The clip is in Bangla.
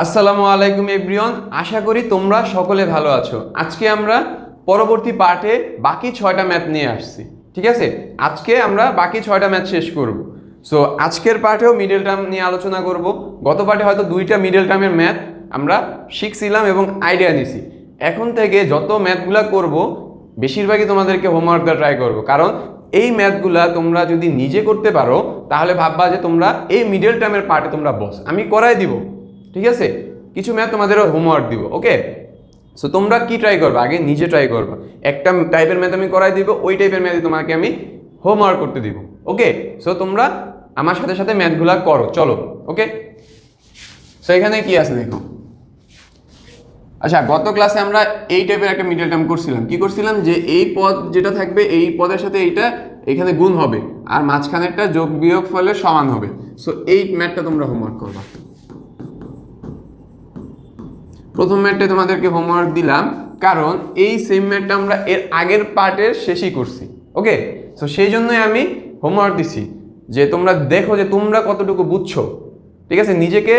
আসসালামু আলাইকুম এভরিওয়ান, আশা করি তোমরা সকলে ভালো আছো। আজকে আমরা পরবর্তী পার্টে বাকি 6টা ম্যাথ নিয়ে আসছি। ঠিক আছে, আজকে আমরা বাকি 6টা ম্যাথ শেষ করব। সো আজকের পার্টেও মিডল টার্ম নিয়ে আলোচনা করব। গত পার্টে হয়তো 2টা মিডল টার্মের ম্যাথ আমরা শিখছিলাম এবং আইডিয়া নিছি। এখন থেকে যত ম্যাথগুলা করব বেশিরভাগই তোমাদেরকে হোমওয়ার্ক দেওয়া ট্রাই করব, কারণ এই ম্যাথগুলা তোমরা যদি নিজে করতে পারো তাহলে ভাববা যে তোমরা এই মিডল টার্মের পার্টে তোমরা বস, আমি করাই দিব। ঠিক আছে, কিছু ম্যাথ তোমাদের হোমওয়ার্ক দিব। ওকে, সো তোমরা কি ট্রাই করবে, আগে নিজে ট্রাই করবে। একটা টাইপের ম্যাথ আমি করাই দিব, ওই টাইপের ম্যাথই তোমাকে আমি হোমওয়ার্ক করতে দিব। ওকে, সো তোমরা আমার সাথে সাথে ম্যাথগুলা করো, চলো। ওকে, সো এখানে কি আছে দেখো। আচ্ছা, গত ক্লাসে আমরা এই টাইপের একটা মিডল টার্ম করছিলাম। কি করছিলাম, যে এই পদ যেটা থাকবে এই পদের সাথে এইটা এখানে গুণ হবে আর মাঝখানেরটা যোগ বিয়োগ ফলে সমান হবে। সো এই ম্যাথটা তোমরা হোমওয়ার্ক করবা। প্রথম ম্যাথটা তোমাদেরকে হোমওয়ার্ক দিলাম, কারণ এই সেম ম্যাথটা আমরা এর আগের পার্টের শেষই করছি। ওকে, সো সেই জন্যই আমি হোমওয়ার্ক দিছি, যে তোমরা দেখো যে তোমরা কতটুকু বুঝছো। ঠিক আছে, নিজেকে